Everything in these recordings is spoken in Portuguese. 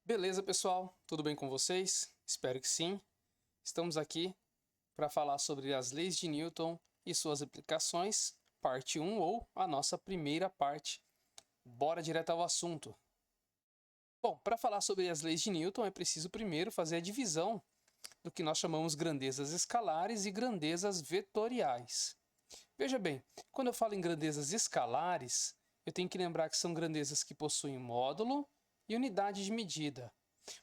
Beleza, pessoal? Tudo bem com vocês? Espero que sim. Estamos aqui para falar sobre as leis de Newton e suas aplicações, parte 1 ou a nossa primeira parte. Bora direto ao assunto. Bom, para falar sobre as leis de Newton é preciso primeiro fazer a divisão do que nós chamamos grandezas escalares e grandezas vetoriais. Veja bem, quando eu falo em grandezas escalares, eu tenho que lembrar que são grandezas que possuem módulo e unidade de medida.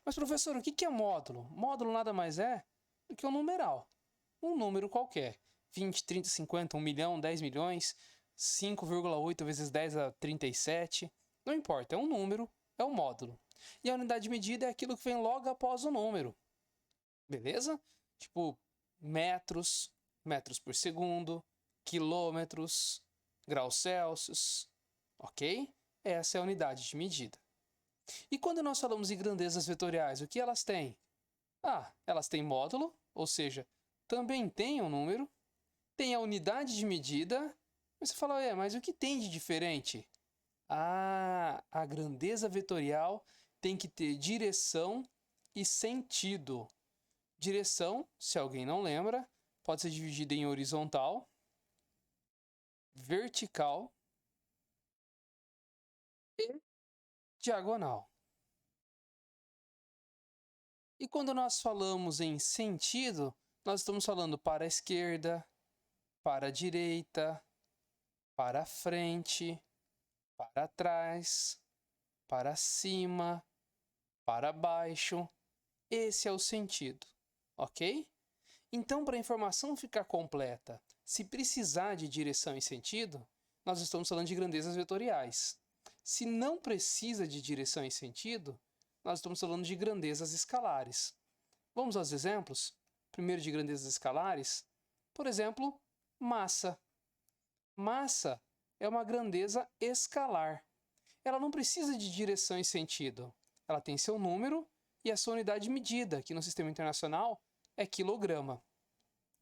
Mas, professor, o que é módulo? Módulo nada mais é do que um numeral. Um número qualquer. 20, 30, 50, 1 milhão, 10 milhões, 5,8 vezes 10 a 37. Não importa, é um número, é um módulo. E a unidade de medida é aquilo que vem logo após o número. Beleza? Tipo, metros, metros por segundo, quilômetros, graus Celsius. Ok? Essa é a unidade de medida. E quando nós falamos em grandezas vetoriais, o que elas têm? Elas têm módulo, ou seja, também tem um número, tem a unidade de medida, mas você fala, mas o que tem de diferente? A grandeza vetorial tem que ter direção e sentido. Direção, se alguém não lembra, pode ser dividida em horizontal, vertical e diagonal. E quando nós falamos em sentido, nós estamos falando para a esquerda, para a direita, para a frente, para trás, para cima, para baixo. Esse é o sentido, ok? Então, para a informação ficar completa, se precisar de direção e sentido, nós estamos falando de grandezas vetoriais. Se não precisa de direção e sentido, nós estamos falando de grandezas escalares. Vamos aos exemplos? Primeiro de grandezas escalares. Por exemplo, massa. Massa é uma grandeza escalar. Ela não precisa de direção e sentido. Ela tem seu número e a sua unidade de medida, que no sistema internacional é quilograma.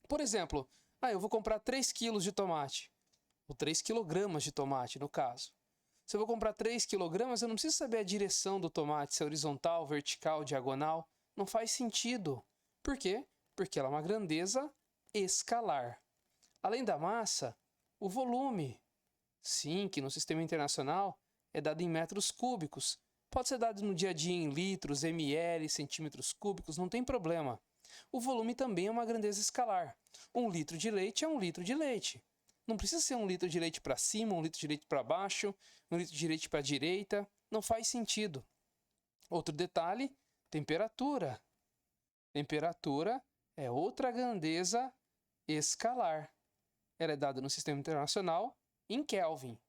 Por exemplo, eu vou comprar 3 quilos de tomate, ou 3 quilogramas de tomate, no caso. Se eu vou comprar 3 quilogramas, eu não preciso saber a direção do tomate, se é horizontal, vertical, diagonal. Não faz sentido. Por quê? Porque ela é uma grandeza escalar. Além da massa, o volume. Sim, que no sistema internacional é dado em metros cúbicos. Pode ser dado no dia a dia em litros, ml, centímetros cúbicos, não tem problema. O volume também é uma grandeza escalar. 1 litro de leite é 1 litro de leite. Não precisa ser 1 litro de leite para cima, 1 litro de leite para baixo, 1 litro de leite para a direita. Não faz sentido. Outro detalhe, temperatura. Temperatura é outra grandeza escalar. Ela é dada no sistema internacional em Kelvin.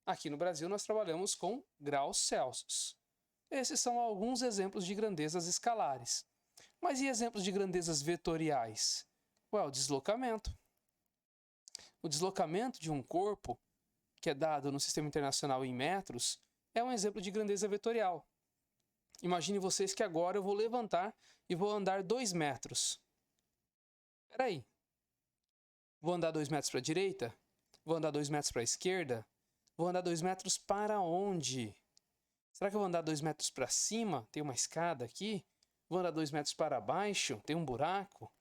Aqui no Brasil nós trabalhamos com graus Celsius. Esses são alguns exemplos de grandezas escalares. Mas e exemplos de grandezas vetoriais? O deslocamento. O deslocamento de um corpo, que é dado no sistema internacional em metros, é um exemplo de grandeza vetorial. Imagine vocês que agora eu vou levantar e vou andar 2 metros. Espera aí. Vou andar 2 metros para a direita? Vou andar 2 metros para a esquerda? Vou andar 2 metros para onde? Será que eu vou andar 2 metros para cima? Tem uma escada aqui? Vou andar 2 metros para baixo? Tem um buraco?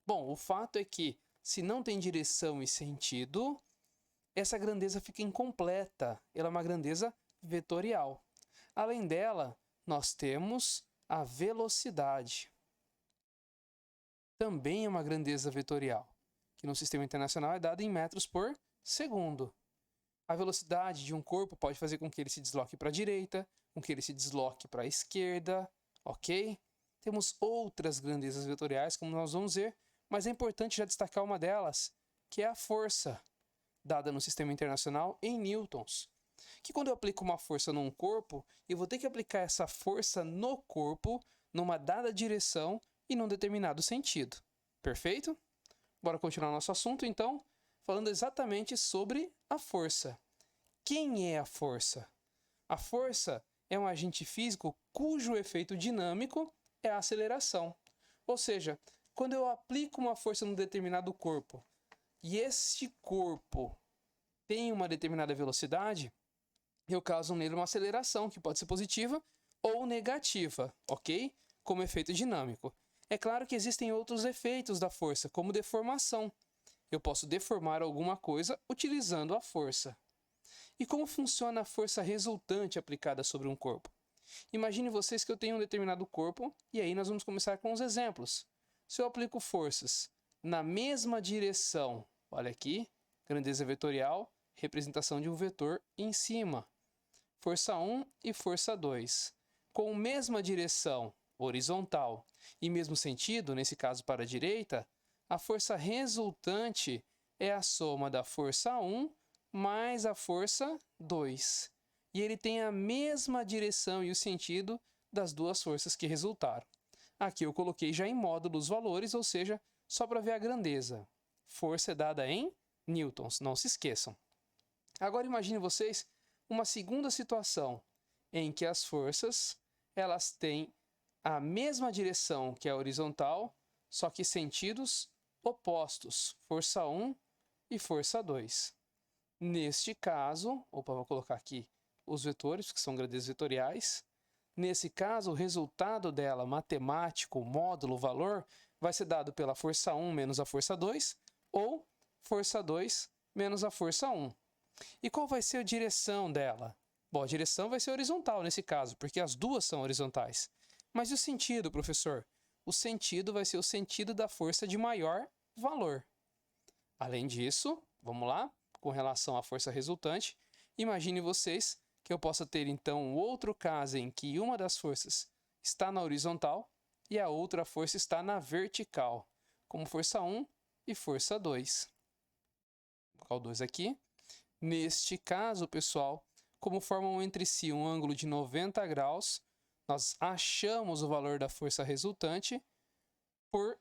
Bom, o fato é que, se não tem direção e sentido, essa grandeza fica incompleta. Ela é uma grandeza vetorial. Além dela, nós temos a velocidade. Também é uma grandeza vetorial, que no sistema internacional é dada em metros por segundo. A velocidade de um corpo pode fazer com que ele se desloque para a direita, com que ele se desloque para a esquerda, ok? Temos outras grandezas vetoriais, como nós vamos ver, mas é importante já destacar uma delas, que é a força, dada no sistema internacional em newtons. Que quando eu aplico uma força num corpo, eu vou ter que aplicar essa força no corpo, numa dada direção e num determinado sentido. Perfeito? Bora continuar nosso assunto, então, falando exatamente sobre a força. Quem é a força? A força é um agente físico cujo efeito dinâmico é a aceleração. Ou seja, quando eu aplico uma força num determinado corpo e este corpo tem uma determinada velocidade, eu causo nele uma aceleração, que pode ser positiva ou negativa, ok? Como efeito dinâmico. É claro que existem outros efeitos da força, como deformação. Eu posso deformar alguma coisa utilizando a força. E como funciona a força resultante aplicada sobre um corpo? Imagine vocês que eu tenho um determinado corpo, e aí nós vamos começar com os exemplos. Se eu aplico forças na mesma direção, olha aqui, grandeza vetorial, representação de um vetor em cima. Força 1 e força 2. Com a mesma direção, horizontal, e mesmo sentido, nesse caso para a direita, a força resultante é a soma da força 1 mais a força 2. E ele tem a mesma direção e o sentido das duas forças que resultaram. Aqui eu coloquei já em módulo os valores, ou seja, só para ver a grandeza. Força é dada em newtons, não se esqueçam. Agora imagine vocês uma segunda situação em que as forças elas têm a mesma direção que a horizontal, só que sentidos opostos, força 1 e força 2. Neste caso, vou colocar aqui os vetores, que são grandezas vetoriais. Nesse caso, o resultado dela, matemático, módulo, valor, vai ser dado pela força 1 menos a força 2, ou força 2 menos a força 1. E qual vai ser a direção dela? Bom, a direção vai ser horizontal nesse caso, porque as duas são horizontais. Mas e o sentido, professor? O sentido vai ser o sentido da força de maior valor. Além disso, vamos lá, com relação à força resultante, imagine vocês que eu possa ter então um outro caso em que uma das forças está na horizontal e a outra força está na vertical, como força 1 e força 2. Vou colocar o 2 aqui. Neste caso, pessoal, como formam entre si um ângulo de 90 graus, nós achamos o valor da força resultante por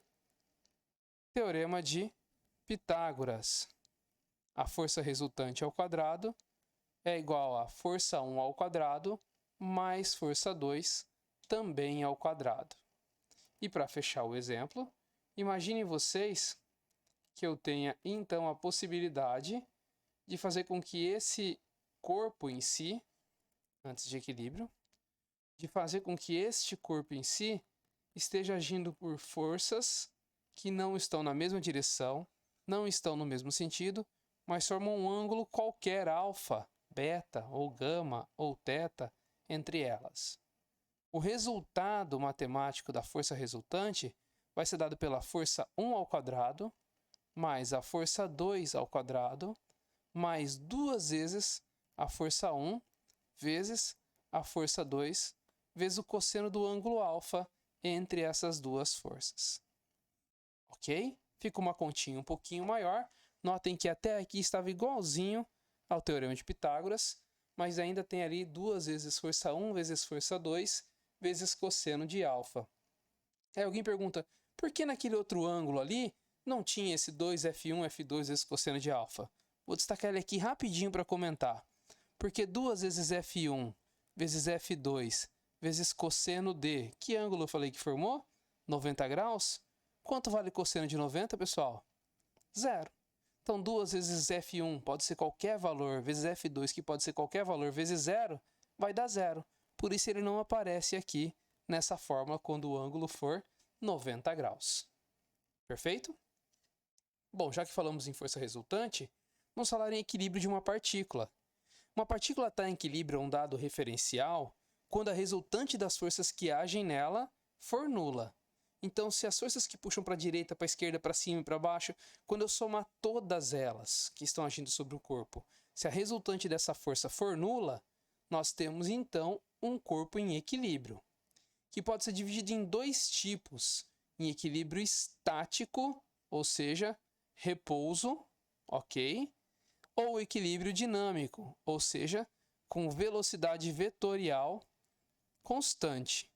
teorema de Pitágoras. A força resultante ao quadrado é igual a força 1 ao quadrado mais força 2 também ao quadrado. E para fechar o exemplo, imaginem vocês que eu tenha então a possibilidade de fazer com que esse corpo em si, antes de equilíbrio, de fazer com que este corpo em si esteja agindo por forças que não estão na mesma direção, não estão no mesmo sentido, mas formam um ângulo qualquer, alfa, beta, ou gama, ou teta, entre elas. O resultado matemático da força resultante vai ser dado pela força 1 ao quadrado, mais a força 2 ao quadrado, mais 2 vezes a força 1, vezes a força 2, vezes o cosseno do ângulo alfa entre essas duas forças. Ok? Fica uma continha um pouquinho maior. Notem que até aqui estava igualzinho ao teorema de Pitágoras, mas ainda tem ali 2 vezes força 1 vezes força 2 vezes cosseno de alfa. Aí alguém pergunta, por que naquele outro ângulo ali não tinha esse 2F1, F2 vezes cosseno de alfa? Vou destacar ele aqui rapidinho para comentar. Porque 2 vezes F1 vezes F2 vezes cosseno de... Que ângulo eu falei que formou? 90 graus? Quanto vale cosseno de 90, pessoal? 0. Então, 2 vezes F1 pode ser qualquer valor, vezes F2, que pode ser qualquer valor, vezes 0, vai dar 0. Por isso, ele não aparece aqui nessa fórmula quando o ângulo for 90 graus. Perfeito? Bom, já que falamos em força resultante, vamos falar em equilíbrio de uma partícula. Uma partícula está em equilíbrio a um dado referencial quando a resultante das forças que agem nela for nula. Então, se as forças que puxam para a direita, para a esquerda, para cima e para baixo, quando eu somar todas elas que estão agindo sobre o corpo, se a resultante dessa força for nula, nós temos então um corpo em equilíbrio, que pode ser dividido em 2 tipos, em equilíbrio estático, ou seja, repouso, ok? Ou equilíbrio dinâmico, ou seja, com velocidade vetorial constante.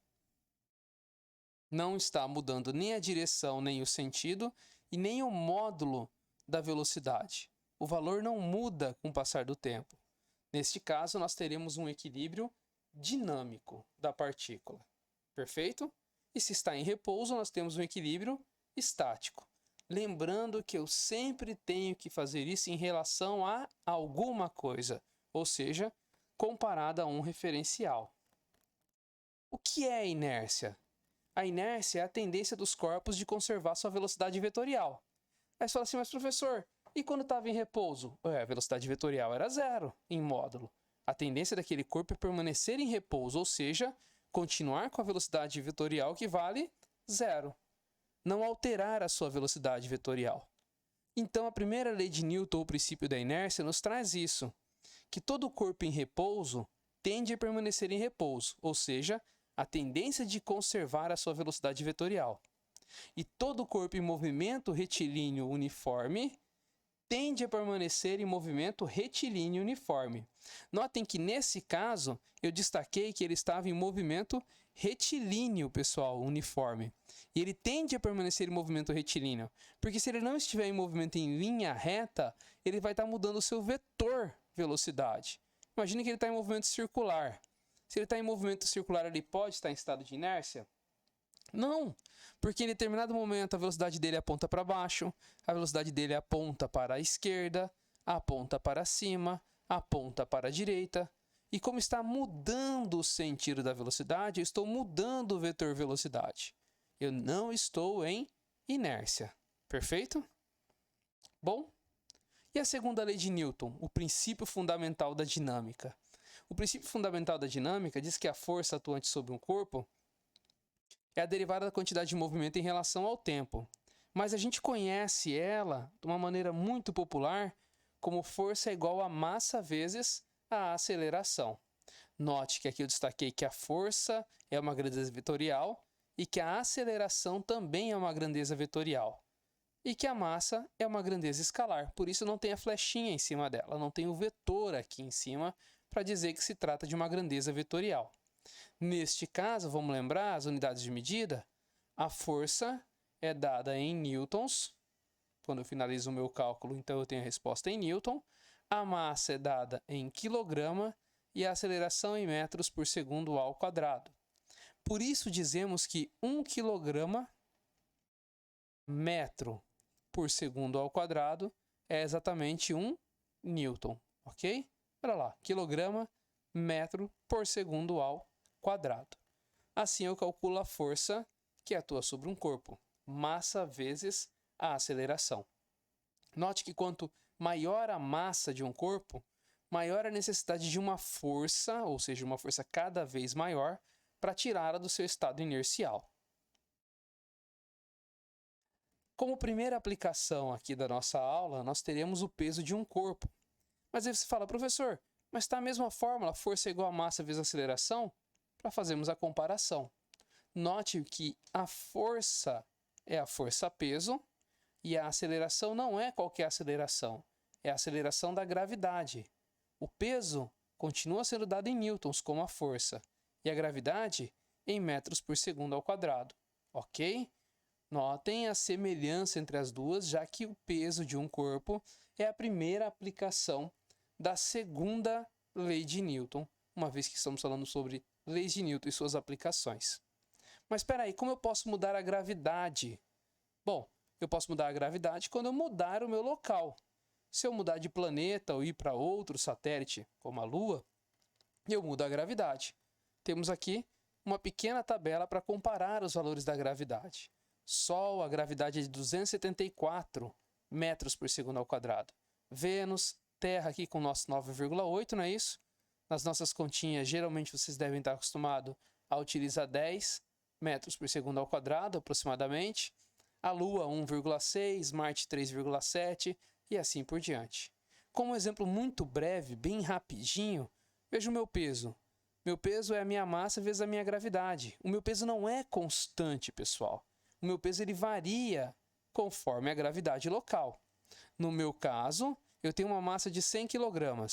Não está mudando nem a direção, nem o sentido, e nem o módulo da velocidade. O valor não muda com o passar do tempo. Neste caso, nós teremos um equilíbrio dinâmico da partícula. Perfeito? E se está em repouso, nós temos um equilíbrio estático. Lembrando que eu sempre tenho que fazer isso em relação a alguma coisa, ou seja, comparada a um referencial. O que é a inércia? A inércia é a tendência dos corpos de conservar sua velocidade vetorial. Aí você fala assim, mas professor, e quando estava em repouso? A velocidade vetorial era 0 em módulo. A tendência daquele corpo é permanecer em repouso, ou seja, continuar com a velocidade vetorial que vale 0. Não alterar a sua velocidade vetorial. Então, a primeira lei de Newton, o princípio da inércia, nos traz isso, que todo corpo em repouso tende a permanecer em repouso, ou seja, a tendência de conservar a sua velocidade vetorial. E todo corpo em movimento retilíneo uniforme tende a permanecer em movimento retilíneo uniforme. Notem que, nesse caso, eu destaquei que ele estava em movimento retilíneo, pessoal, uniforme. E ele tende a permanecer em movimento retilíneo, porque se ele não estiver em movimento em linha reta, ele vai estar mudando o seu vetor velocidade. Imagine que ele está em movimento circular. Se ele está em movimento circular, ele pode estar em estado de inércia? Não, porque em determinado momento a velocidade dele aponta para baixo, a velocidade dele aponta para a esquerda, aponta para cima, aponta para a direita. E como está mudando o sentido da velocidade, eu estou mudando o vetor velocidade. Eu não estou em inércia. Perfeito? Bom, e a segunda lei de Newton, o princípio fundamental da dinâmica? O princípio fundamental da dinâmica diz que a força atuante sobre um corpo é a derivada da quantidade de movimento em relação ao tempo. Mas a gente conhece ela de uma maneira muito popular como força é igual a massa vezes a aceleração. Note que aqui eu destaquei que a força é uma grandeza vetorial e que a aceleração também é uma grandeza vetorial. E que a massa é uma grandeza escalar, por isso não tem a flechinha em cima dela, não tem o vetor aqui em cima para dizer que se trata de uma grandeza vetorial. Neste caso, vamos lembrar as unidades de medida? A força é dada em newtons. Quando eu finalizo o meu cálculo, então eu tenho a resposta em newton. A massa é dada em quilograma e a aceleração em metros por segundo ao quadrado. Por isso dizemos que 1 quilograma metro por segundo ao quadrado é exatamente 1 newton, ok? Olha lá, quilograma metro por segundo ao quadrado. Assim eu calculo a força que atua sobre um corpo, massa vezes a aceleração. Note que quanto maior a massa de um corpo, maior a necessidade de uma força, ou seja, uma força cada vez maior, para tirá-la do seu estado inercial. Como primeira aplicação aqui da nossa aula, nós teremos o peso de um corpo. Mas aí você fala, professor, mas está a mesma fórmula, força é igual a massa vezes a aceleração? Para fazermos a comparação. Note que a força é a força-peso e a aceleração não é qualquer aceleração, é a aceleração da gravidade. O peso continua sendo dado em newtons como a força e a gravidade em metros por segundo ao quadrado, ok? Notem a semelhança entre as duas, já que o peso de um corpo é a primeira aplicação da segunda lei de Newton, uma vez que estamos falando sobre leis de Newton e suas aplicações. Mas espera aí, como eu posso mudar a gravidade? Bom, eu posso mudar a gravidade quando eu mudar o meu local. Se eu mudar de planeta ou ir para outro satélite, como a Lua, eu mudo a gravidade. Temos aqui uma pequena tabela para comparar os valores da gravidade. Sol, a gravidade é de 274 metros por segundo ao quadrado. Vênus, Terra aqui com o nosso 9,8, não é isso? Nas nossas continhas, geralmente vocês devem estar acostumados a utilizar 10 metros por segundo ao quadrado, aproximadamente. A Lua, 1,6, Marte, 3,7 e assim por diante. Como um exemplo muito breve, bem rapidinho, veja o meu peso. Meu peso é a minha massa vezes a minha gravidade. O meu peso não é constante, pessoal. O meu peso ele varia conforme a gravidade local. No meu caso, eu tenho uma massa de 100 kg,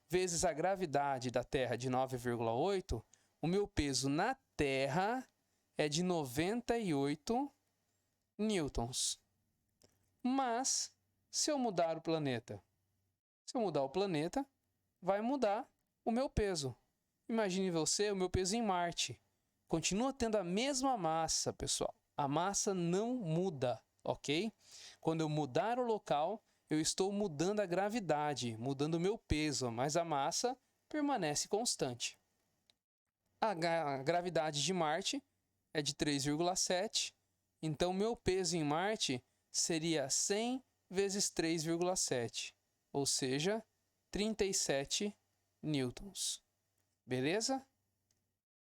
vezes a gravidade da Terra de 9,8, o meu peso na Terra é de 98 newtons. Mas, se eu mudar o planeta? Se eu mudar o planeta, vai mudar o meu peso. Imagine você, o meu peso em Marte. Continua tendo a mesma massa, pessoal. A massa não muda, ok? Quando eu mudar o local, eu estou mudando a gravidade, mudando o meu peso, mas a massa permanece constante. A gravidade de Marte é de 3,7. Então, meu peso em Marte seria 100 vezes 3,7, ou seja, 37 newtons. Beleza?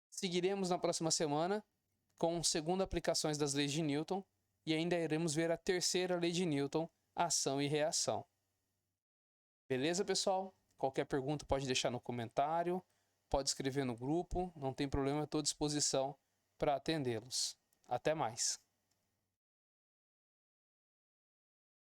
Seguiremos na próxima semana com segunda aplicações das leis de Newton e ainda iremos ver a terceira lei de Newton, ação e reação. Beleza, pessoal? Qualquer pergunta pode deixar no comentário, pode escrever no grupo, não tem problema, estou à disposição para atendê-los. Até mais!